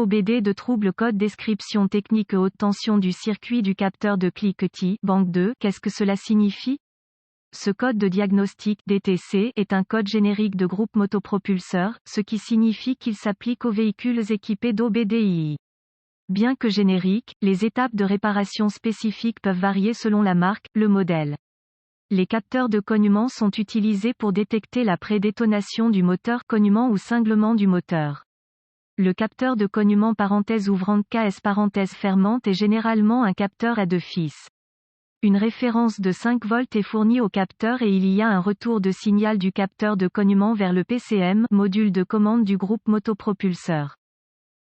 OBD de trouble code description technique haute tension du circuit du capteur de cliquetis, banque 2. Qu'est-ce que cela signifie? Ce code de diagnostic, DTC, est un code générique de groupe motopropulseur, ce qui signifie qu'il s'applique aux véhicules équipés d'OBDII. Bien que génériques, les étapes de réparation spécifiques peuvent varier selon la marque, le modèle. Les capteurs de cognement sont utilisés pour détecter la prédétonation du moteur cognement ou cinglement du moteur. Le capteur de cognement parenthèse ouvrante KS parenthèse fermante est généralement un capteur à deux fils. Une référence de 5 volts est fournie au capteur et il y a un retour de signal du capteur de cognement vers le PCM, module de commande du groupe motopropulseur.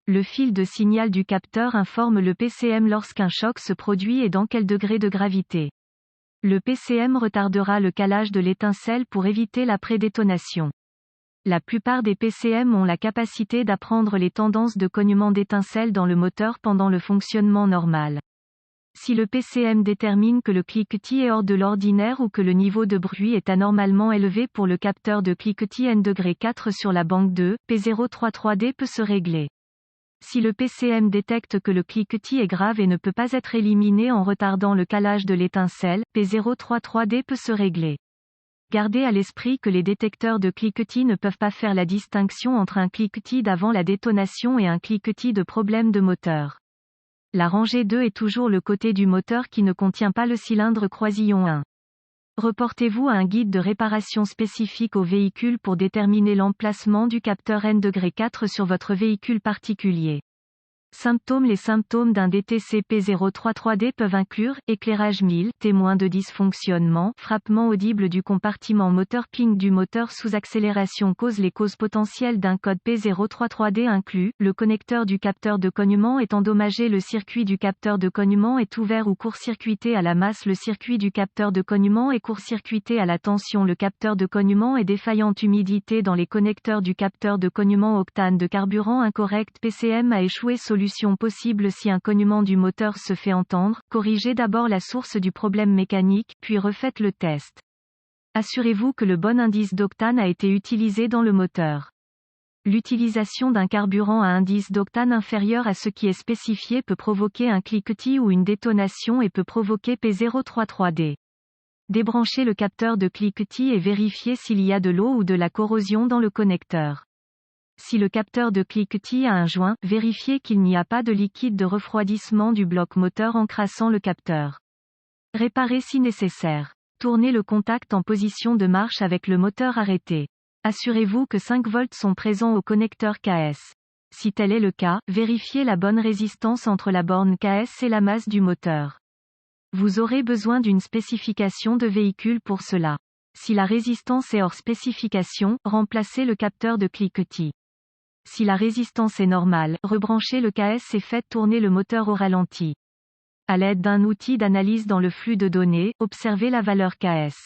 Le fil de signal du capteur informe le PCM lorsqu'un choc se produit et dans quel degré de gravité. Le PCM retardera le calage de l'étincelle pour éviter la prédétonation. La plupart des PCM ont la capacité d'apprendre les tendances de cognement d'étincelle dans le moteur pendant le fonctionnement normal. Si le PCM détermine que le cliquetis est hors de l'ordinaire ou que le niveau de bruit est anormalement élevé pour le capteur de cliquetis N°4 sur la banque 2, P033D peut se régler. Si le PCM détecte que le cliquetis est grave et ne peut pas être éliminé en retardant le calage de l'étincelle, P033D peut se régler. Gardez à l'esprit que les détecteurs de cliquetis ne peuvent pas faire la distinction entre un cliquetis d'avant la détonation et un cliquetis de problème de moteur. La rangée 2 est toujours le côté du moteur qui ne contient pas le cylindre croisillon 1. Reportez-vous à un guide de réparation spécifique au véhicule pour déterminer l'emplacement du capteur N°4 sur votre véhicule particulier. Symptômes. Les symptômes d'un DTC P033D peuvent inclure éclairage 1000, témoin de dysfonctionnement, frappement audible du compartiment moteur, ping du moteur sous accélération. Les causes potentielles d'un code P033D incluent le connecteur du capteur de cognement est endommagé, le circuit du capteur de cognement est ouvert ou court-circuité à la masse, le circuit du capteur de cognement est court-circuité à la tension, le capteur de cognement est défaillant, humidité dans les connecteurs du capteur de cognement, octane de carburant incorrect, PCM a échoué. Solution possible si un cognement du moteur se fait entendre, corrigez d'abord la source du problème mécanique, puis refaites le test. Assurez-vous que le bon indice d'octane a été utilisé dans le moteur. L'utilisation d'un carburant à indice d'octane inférieur à ce qui est spécifié peut provoquer un cliquetis ou une détonation et peut provoquer P033D. Débranchez le capteur de cliquetis et vérifiez s'il y a de l'eau ou de la corrosion dans le connecteur. Si le capteur de cliquetis a un joint, vérifiez qu'il n'y a pas de liquide de refroidissement du bloc moteur encrassant le capteur. Réparez si nécessaire. Tournez le contact en position de marche avec le moteur arrêté. Assurez-vous que 5 volts sont présents au connecteur KS. Si tel est le cas, vérifiez la bonne résistance entre la borne KS et la masse du moteur. Vous aurez besoin d'une spécification de véhicule pour cela. Si la résistance est hors spécification, remplacez le capteur de cliquetis. Si la résistance est normale, rebranchez le KS et faites tourner le moteur au ralenti. À l'aide d'un outil d'analyse dans le flux de données, observez la valeur KS.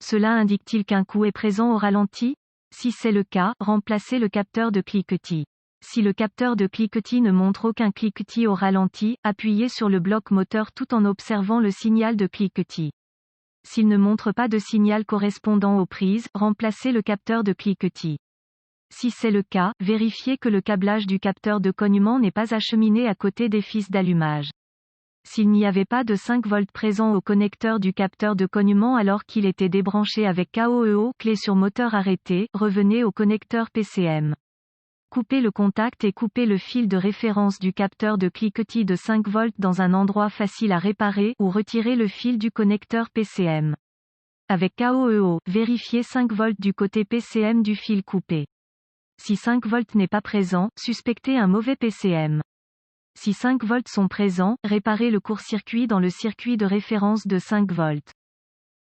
Cela indique-t-il qu'un coup est présent au ralenti? Si c'est le cas, remplacez le capteur de cliquetis. Si le capteur de cliquetis ne montre aucun cliquetis au ralenti, appuyez sur le bloc moteur tout en observant le signal de cliquetis. S'il ne montre pas de signal correspondant aux prises, remplacez le capteur de cliquetis. Si c'est le cas, vérifiez que le câblage du capteur de cognement n'est pas acheminé à côté des fils d'allumage. S'il n'y avait pas de 5 volts présents au connecteur du capteur de cognement alors qu'il était débranché avec KOEO, clé sur moteur arrêté, revenez au connecteur PCM. Coupez le contact et coupez le fil de référence du capteur de cliquetis de 5 volts dans un endroit facile à réparer ou retirez le fil du connecteur PCM. Avec KOEO, vérifiez 5 volts du côté PCM du fil coupé. Si 5 volts n'est pas présent, suspectez un mauvais PCM. Si 5 volts sont présents, réparez le court-circuit dans le circuit de référence de 5 volts.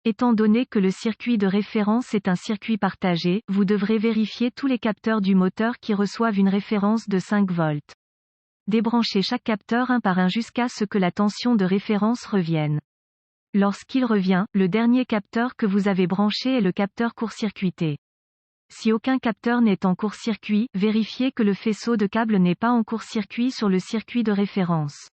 Étant donné que le circuit de référence est un circuit partagé, vous devrez vérifier tous les capteurs du moteur qui reçoivent une référence de 5 volts. Débranchez chaque capteur un par un jusqu'à ce que la tension de référence revienne. Lorsqu'il revient, le dernier capteur que vous avez branché est le capteur court-circuité. Si aucun capteur n'est en court-circuit, vérifiez que le faisceau de câble n'est pas en court-circuit sur le circuit de référence.